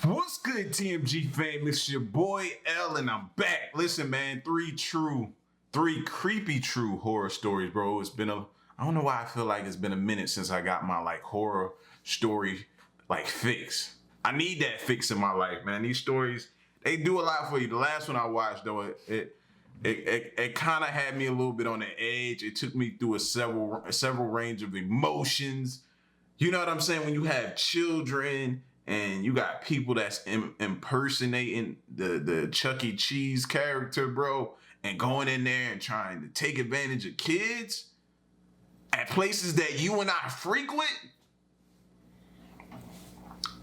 What's good, TMG fam? It's your boy L, and I'm back. Listen, man, three creepy true horror stories, bro. I don't know why I feel like it's been a minute since I got my horror story fix. I need that fix in my life, man. These stories, they do a lot for you. The last one I watched, though, it kind of had me a little bit on the edge. It took me through several range of emotions. You know what I'm saying? When you have children and you got people that's impersonating the Chuck E. Cheese character, bro, and going in there and trying to take advantage of kids at places that you and I frequent.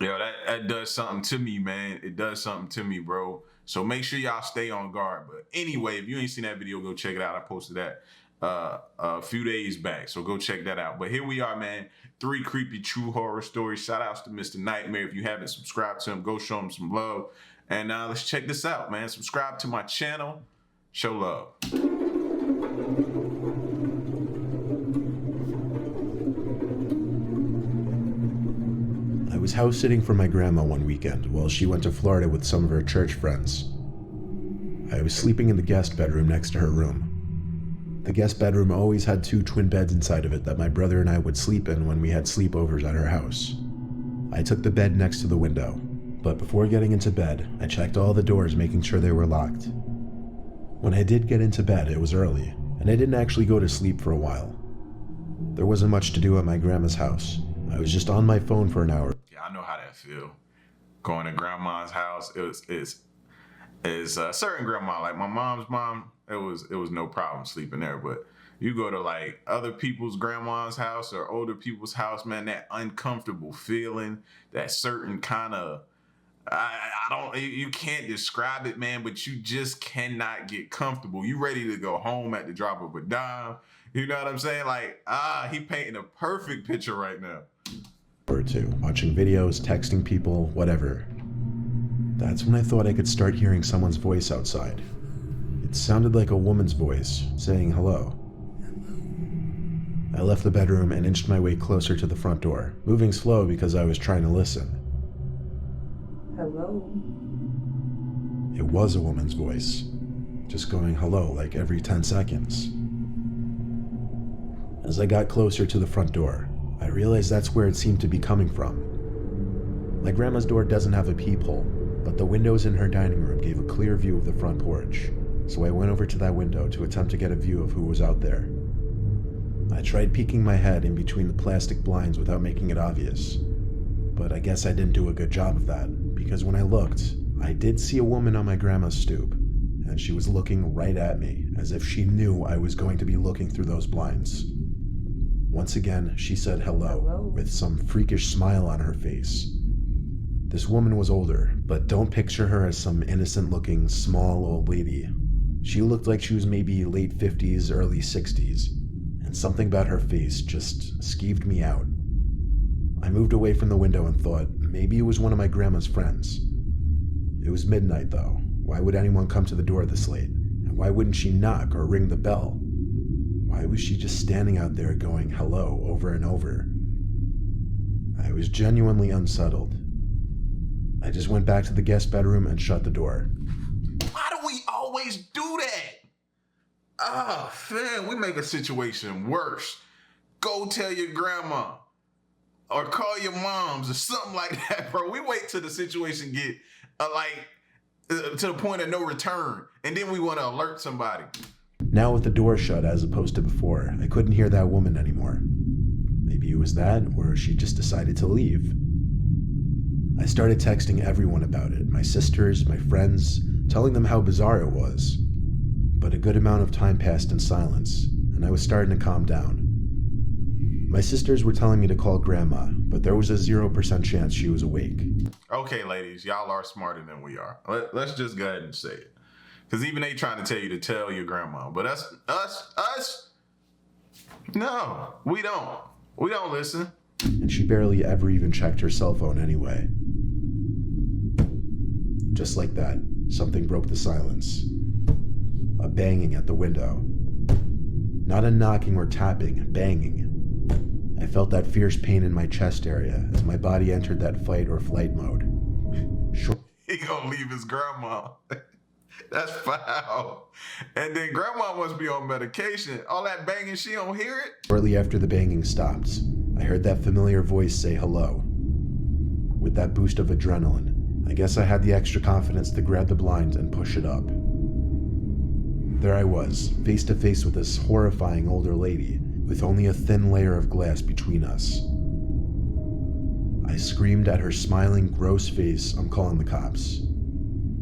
Yo, that does something to me, man. It does something to me, bro. So make sure y'all stay on guard. But anyway, if you ain't seen that video, go check it out. I posted that a few days back, so go check that out. But here we are, man. 3 creepy true horror stories. Shout outs to Mr. Nightmare. If you haven't subscribed to him, go show him some love. And let's check this out, man. Subscribe to my channel. Show love. I was house sitting for my grandma one weekend while she went to Florida with some of her church friends. I was sleeping in the guest bedroom next to her room. The guest bedroom always had 2 twin beds inside of it that my brother and I would sleep in when we had sleepovers at our house. I took the bed next to the window, but before getting into bed, I checked all the doors, making sure they were locked. When I did get into bed, it was early, and I didn't actually go to sleep for a while. There wasn't much to do at my grandma's house. I was just on my phone for an hour. Yeah, I know how that feel. Going to grandma's house, is a certain grandma, like my mom's mom, it was no problem sleeping there. But you go to other people's grandma's house or older people's house, man, that uncomfortable feeling, that certain kind of, you can't describe it, man, but you just cannot get comfortable. You ready to go home at the drop of a dime. You know what I'm saying? He painting a perfect picture right now. Or 2, watching videos, texting people, whatever. That's when I thought I could start hearing someone's voice outside. It sounded like a woman's voice, saying hello. I left the bedroom and inched my way closer to the front door, moving slow because I was trying to listen. Hello? It was a woman's voice, just going hello like every 10 seconds. As I got closer to the front door, I realized that's where it seemed to be coming from. My grandma's door doesn't have a peephole, but the windows in her dining room gave a clear view of the front porch, so I went over to that window to attempt to get a view of who was out there. I tried peeking my head in between the plastic blinds without making it obvious, but I guess I didn't do a good job of that, because when I looked, I did see a woman on my grandma's stoop, and she was looking right at me, as if she knew I was going to be looking through those blinds. Once again, she said hello, with some freakish smile on her face. This woman was older, but don't picture her as some innocent-looking, small old lady. She looked like she was maybe late 50s, early 60s, and something about her face just skeeved me out. I moved away from the window and thought maybe it was one of my grandma's friends. It was midnight, though. Why would anyone come to the door this late? And why wouldn't she knock or ring the bell? Why was she just standing out there going hello over and over? I was genuinely unsettled. I just went back to the guest bedroom and shut the door. Why do we always do that? Oh, man, we make a situation worse. Go tell your grandma or call your moms or something like that, bro. We wait till the situation get to the point of no return, and then we want to alert somebody. Now with the door shut as opposed to before, I couldn't hear that woman anymore. Maybe it was that, or she just decided to leave. I started texting everyone about it, my sisters, my friends, telling them how bizarre it was. But a good amount of time passed in silence, and I was starting to calm down. My sisters were telling me to call Grandma, but there was a 0% chance she was awake. Okay, ladies, y'all are smarter than we are. Let's just go ahead and say it. Because even they trying to tell you to tell your grandma. But us, no, we don't. We don't listen. And she barely ever even checked her cell phone anyway. Just like that, something broke the silence. A banging at the window. Not a knocking or tapping, banging. I felt that fierce pain in my chest area as my body entered that fight or flight mode. He gonna leave his grandma. That's foul. And then grandma must be on medication. All that banging, she don't hear it? Shortly after the banging stopped, I heard that familiar voice say hello. With that boost of adrenaline, I guess I had the extra confidence to grab the blind and push it up. There I was, face to face with this horrifying older lady, with only a thin layer of glass between us. I screamed at her smiling, gross face, "I'm calling the cops."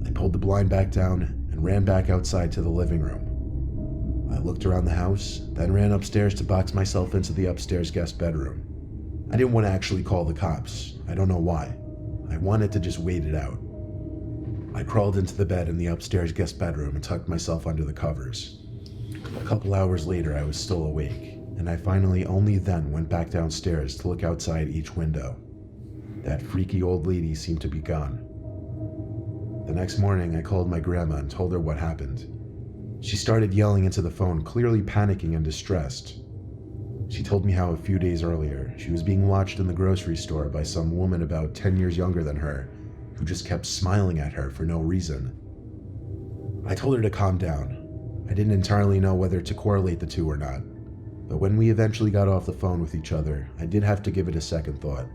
I pulled the blind back down and ran back outside to the living room. I looked around the house, then ran upstairs to box myself into the upstairs guest bedroom. I didn't want to actually call the cops. I don't know why. I wanted to just wait it out. I crawled into the bed in the upstairs guest bedroom and tucked myself under the covers. A couple hours later, I was still awake, and I finally only then went back downstairs to look outside each window. That freaky old lady seemed to be gone. The next morning, I called my grandma and told her what happened. She started yelling into the phone, clearly panicking and distressed. She told me how a few days earlier, she was being watched in the grocery store by some woman about 10 years younger than her, who just kept smiling at her for no reason. I told her to calm down. I didn't entirely know whether to correlate the two or not, but when we eventually got off the phone with each other, I did have to give it a second thought.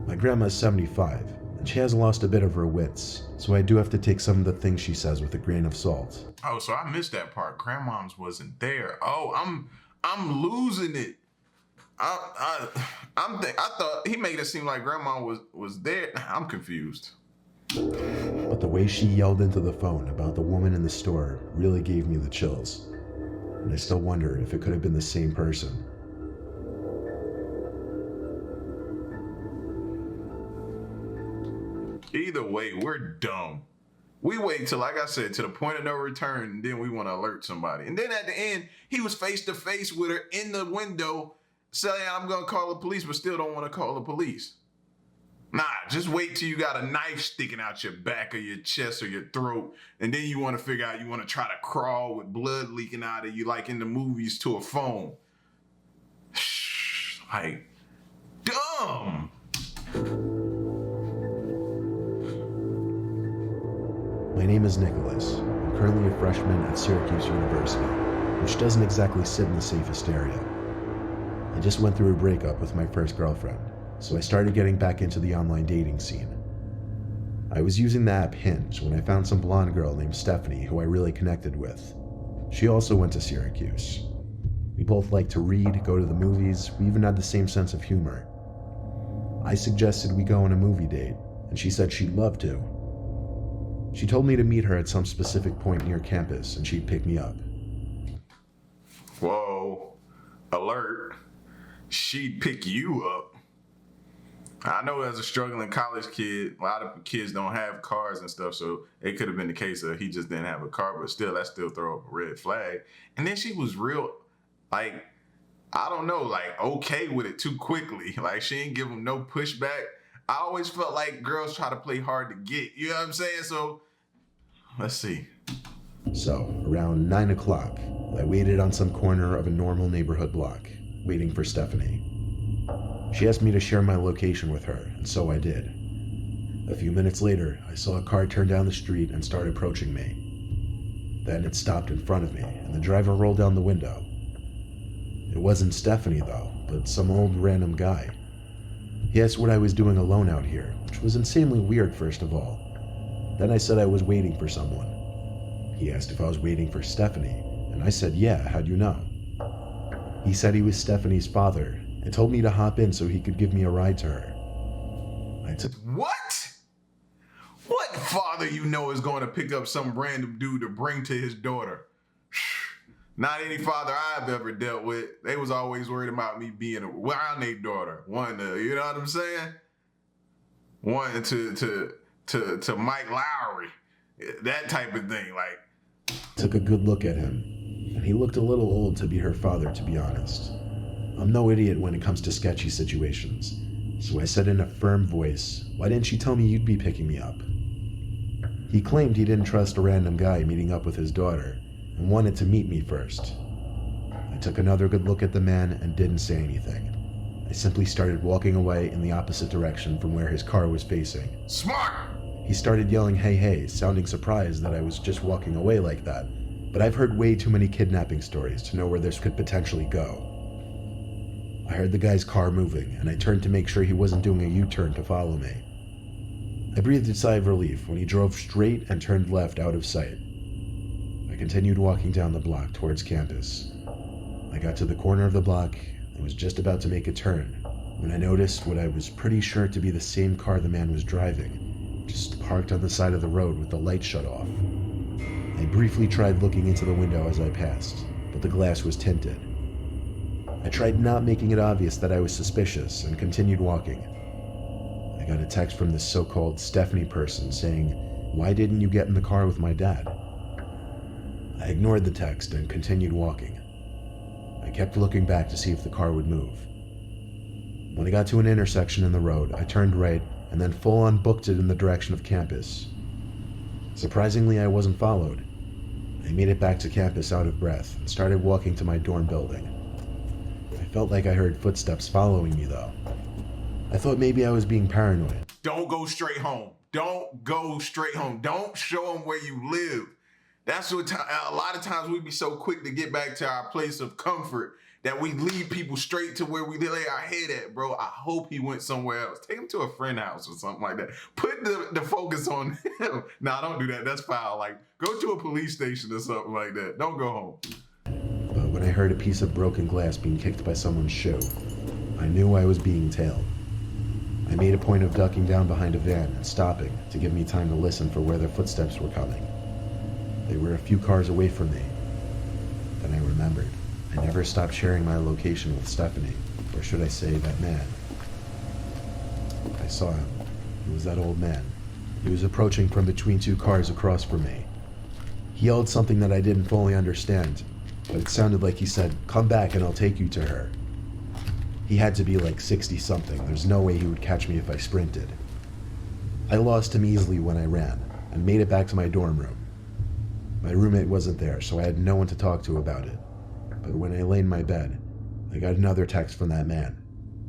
My grandma is 75, and she has lost a bit of her wits, so I do have to take some of the things she says with a grain of salt. Oh, so I missed that part. Grandmom's wasn't there. Oh, I'm losing it. I thought he made it seem like grandma was there. I'm confused. But the way she yelled into the phone about the woman in the store really gave me the chills. And I still wonder if it could have been the same person. Either way, we're dumb. We wait till, like I said, to the point of no return, and then we want to alert somebody. And then at the end, he was face to face with her in the window saying, "I'm going to call the police," but still don't want to call the police. Nah, just wait till you got a knife sticking out your back or your chest or your throat, and then you want to figure out you want to try to crawl with blood leaking out of you like in the movies to a phone. Like, dumb. My name is Nicholas. I'm currently a freshman at Syracuse University, which doesn't exactly sit in the safest area. I just went through a breakup with my first girlfriend, so I started getting back into the online dating scene. I was using the app Hinge when I found some blonde girl named Stephanie who I really connected with. She also went to Syracuse. We both liked to read, go to the movies, we even had the same sense of humor. I suggested we go on a movie date, and she said she'd love to. She told me to meet her at some specific point near campus and she'd pick me up. Whoa, alert. She'd pick you up. I know as a struggling college kid, a lot of kids don't have cars and stuff, so it could have been the case of he just didn't have a car, but still, that still throw up a red flag. And then she was real, like, I don't know, like, okay with it too quickly. Like, she ain't give him no pushback. I always felt like girls try to play hard to get. You know what I'm saying? So, let's see. So, around 9 o'clock, I waited on some corner of a normal neighborhood block, waiting for Stephanie. She asked me to share my location with her, and so I did. A few minutes later, I saw a car turn down the street and start approaching me. Then it stopped in front of me, and the driver rolled down the window. It wasn't Stephanie, though, but some old random guy. He asked what I was doing alone out here, which was insanely weird, first of all. Then I said I was waiting for someone. He asked if I was waiting for Stephanie, and I said, "Yeah, how'd you know?" He said he was Stephanie's father, and told me to hop in so he could give me a ride to her. I took... What? What father you know is going to pick up some random dude to bring to his daughter? Not any father I've ever dealt with. They was always worried about me being around their daughter. One to, you know what I'm saying? One to Mike Lowry. That type of thing, like. Took a good look at him, and he looked a little old to be her father, to be honest. I'm no idiot when it comes to sketchy situations, so I said in a firm voice, "Why didn't you tell me you'd be picking me up?" He claimed he didn't trust a random guy meeting up with his daughter, and wanted to meet me first. I took another good look at the man and didn't say anything. I simply started walking away in the opposite direction from where his car was facing. Smart! He started yelling, "Hey, hey," sounding surprised that I was just walking away like that. But I've heard way too many kidnapping stories to know where this could potentially go. I heard the guy's car moving, and I turned to make sure he wasn't doing a U-turn to follow me. I breathed a sigh of relief when he drove straight and turned left out of sight. I continued walking down the block towards campus. I got to the corner of the block and was just about to make a turn when I noticed what I was pretty sure to be the same car the man was driving, just parked on the side of the road with the light shut off. I briefly tried looking into the window as I passed, but the glass was tinted. I tried not making it obvious that I was suspicious and continued walking. I got a text from this so-called Stephanie person saying, "Why didn't you get in the car with my dad?" I ignored the text and continued walking. I kept looking back to see if the car would move. When I got to an intersection in the road, I turned right and then full-on booked it in the direction of campus. Surprisingly, I wasn't followed. I made it back to campus out of breath and started walking to my dorm building. I felt like I heard footsteps following me though. I thought maybe I was being paranoid. Don't go straight home. Don't go straight home. Don't show them where you live. That's what a lot of times we be so quick to get back to our place of comfort that we lead people straight to where we lay our head at, bro. I hope he went somewhere else. Take him to a friend house or something like that. Put the focus on him. Nah, don't do that. That's foul. Like, go to a police station or something like that. Don't go home. But when I heard a piece of broken glass being kicked by someone's shoe, I knew I was being tailed. I made a point of ducking down behind a van and stopping to give me time to listen for where their footsteps were coming. They were a few cars away from me. Then I remembered. I never stopped sharing my location with Stephanie, or should I say that man. I saw him. He was that old man. He was approaching from between two cars across from me. He yelled something that I didn't fully understand, but it sounded like he said, "Come back and I'll take you to her." He had to be like 60-something. There's no way he would catch me if I sprinted. I lost him easily when I ran, and made it back to my dorm room. My roommate wasn't there, so I had no one to talk to about it. But when I lay in my bed, I got another text from that man,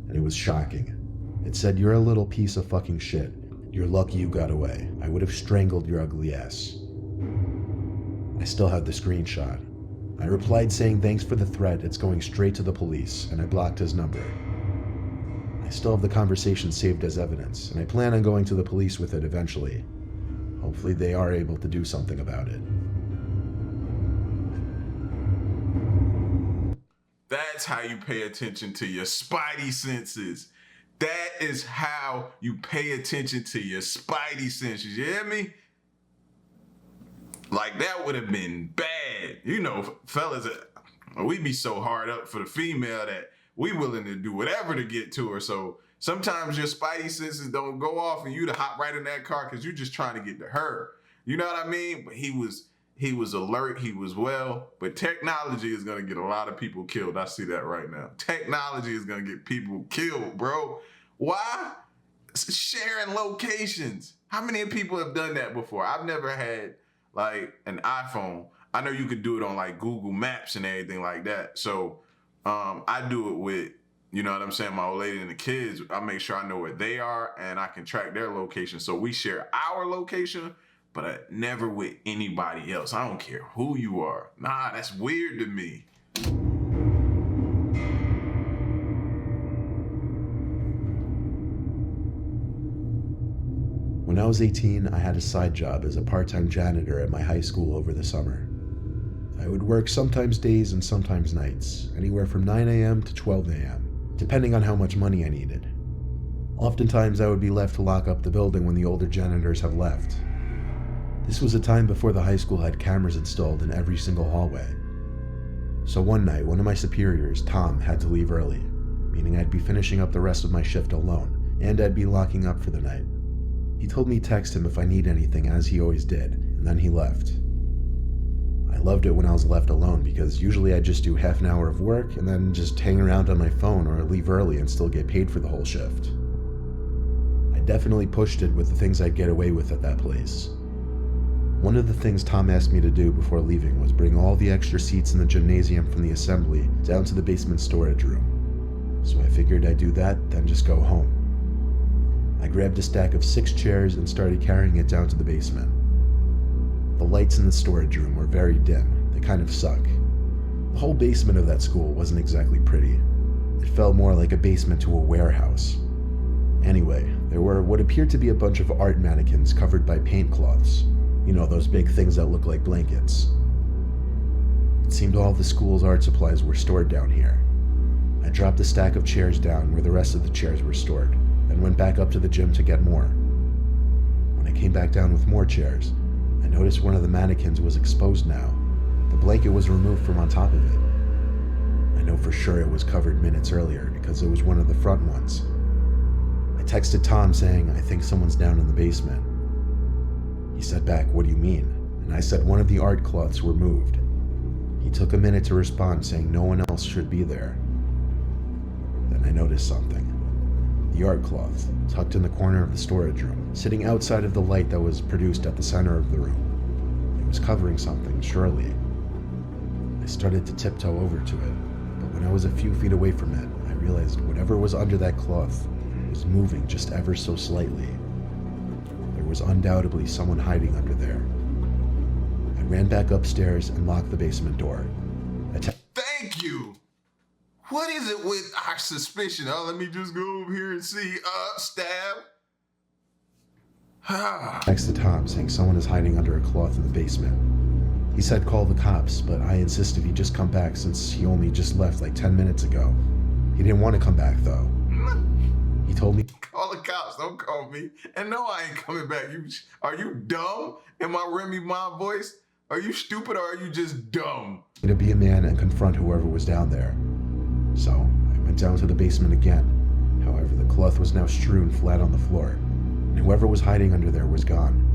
and it was shocking. It said, "You're a little piece of fucking shit. You're lucky you got away. I would have strangled your ugly ass." I still have the screenshot. I replied saying thanks for the threat, it's going straight to the police, and I blocked his number. I still have the conversation saved as evidence, and I plan on going to the police with it eventually. Hopefully they are able to do something about it. That's how you pay attention to your spidey senses. That is how you pay attention to your spidey senses. You hear me? Like, that would have been bad. You know, fellas, we be so hard up for the female that we willing to do whatever to get to her. So sometimes your spidey senses don't go off and you to hop right in that car because you're just trying to get to her. You know what I mean? But he was alert, he was well, but technology is gonna get a lot of people killed. I see that right now. Technology is gonna get people killed, bro. Why? Sharing locations. How many people have done that before? I've never had like an iPhone. I know you could do it on like Google Maps and everything like that. So I do it with, you know what I'm saying, my old lady and the kids. I make sure I know where they are and I can track their location. So we share our location, but never with anybody else. I don't care who you are. Nah, that's weird to me. When I was 18, I had a side job as a part-time janitor at my high school over the summer. I would work sometimes days and sometimes nights, anywhere from 9 a.m. to 12 a.m., depending on how much money I needed. Oftentimes, I would be left to lock up the building when the older janitors have left. This was a time before the high school had cameras installed in every single hallway. So one night, one of my superiors, Tom, had to leave early, meaning I'd be finishing up the rest of my shift alone, and I'd be locking up for the night. He told me text him if I need anything, as he always did, and then he left. I loved it when I was left alone because usually I'd just do half an hour of work and then just hang around on my phone or leave early and still get paid for the whole shift. I definitely pushed it with the things I'd get away with at that place. One of the things Tom asked me to do before leaving was bring all the extra seats in the gymnasium from the assembly down to the basement storage room. so I figured I'd do that, then just go home. I grabbed a stack of 6 chairs and started carrying it down to the basement. The lights in the storage room were very dim. They kind of suck. The whole basement of that school wasn't exactly pretty. It felt more like a basement to a warehouse. Anyway, there were what appeared to be a bunch of art mannequins covered by paint cloths. You know, those big things that look like blankets. It seemed all of the school's art supplies were stored down here. I dropped a stack of chairs down where the rest of the chairs were stored, and went back up to the gym to get more. When I came back down with more chairs, I noticed one of the mannequins was exposed now. The blanket was removed from on top of it. I know for sure it was covered minutes earlier because it was one of the front ones. I texted Tom saying, I think someone's down in the basement. He said back, what do you mean? And I said one of the art cloths were moved. He took a minute to respond saying no one else should be there. Then I noticed something. The art cloth, tucked in the corner of the storage room, sitting outside of the light that was produced at the center of the room. It was covering something, surely. I started to tiptoe over to it, but when I was a few feet away from it, I realized whatever was under that cloth was moving just ever so slightly. There was undoubtedly someone hiding under there. I ran back upstairs and locked the basement door. Thank you! What is it with our suspicion? Oh, let me just go over here and see. Stab. Texted Tom saying someone is hiding under a cloth in the basement. He said call the cops, but I insisted he just come back since he only just left like 10 minutes ago. He didn't want to come back though. He told me, call the cops, don't call me. And no, I ain't coming back. Are you dumb? In my Remy Ma voice? Are you stupid or are you just dumb? To be a man and confront whoever was down there. So I went down to the basement again. However, the cloth was now strewn flat on the floor, and whoever was hiding under there was gone.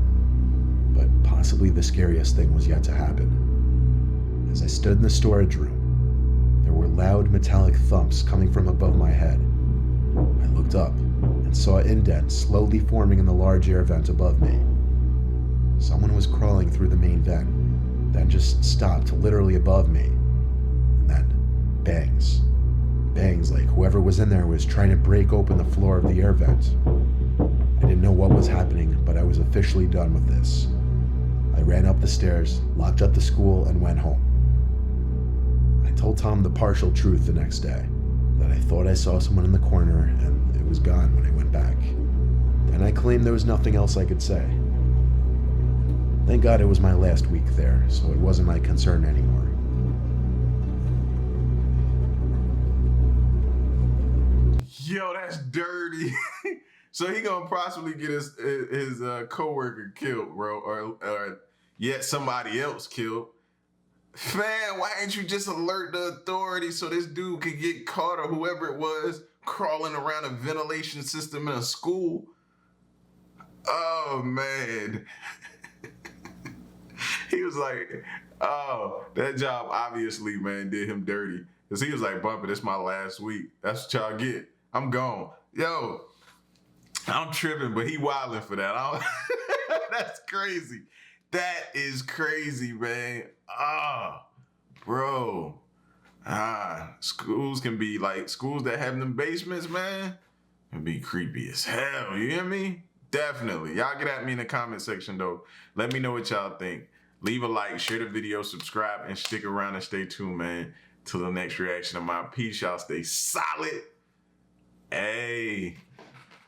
But possibly the scariest thing was yet to happen. As I stood in the storage room, there were loud metallic thumps coming from above my head. I looked up and saw indents slowly forming in the large air vent above me. Someone was crawling through the main vent, then just stopped literally above me. And then bangs. Bangs like whoever was in there was trying to break open the floor of the air vent. I didn't know what was happening, but I was officially done with this. I ran up the stairs, locked up the school, and went home. I told Tom the partial truth the next day, that I thought I saw someone in the corner and it was gone when I went back. Then I claimed there was nothing else I could say. Thank God it was my last week there, so it wasn't my concern anymore. Yo, that's dirty. So he gonna possibly get his coworker killed, bro, or yet somebody else killed. Man, why ain't you just alert the authorities so this dude could get caught or whoever it was crawling around a ventilation system in a school? Oh man. He was like, oh, that job obviously, man, did him dirty. Because he was like, Bumper, this my last week. That's what y'all get. I'm gone. Yo, I'm tripping, but he wilding for that. That's crazy. That is crazy, man. Bro. Schools can be like, schools that have them basements, man, can be creepy as hell. You hear me? Definitely. Y'all get at me in the comment section, though. Let me know what y'all think. Leave a like, share the video, subscribe, and stick around and stay tuned, man, till the next reaction of my piece. Y'all stay solid.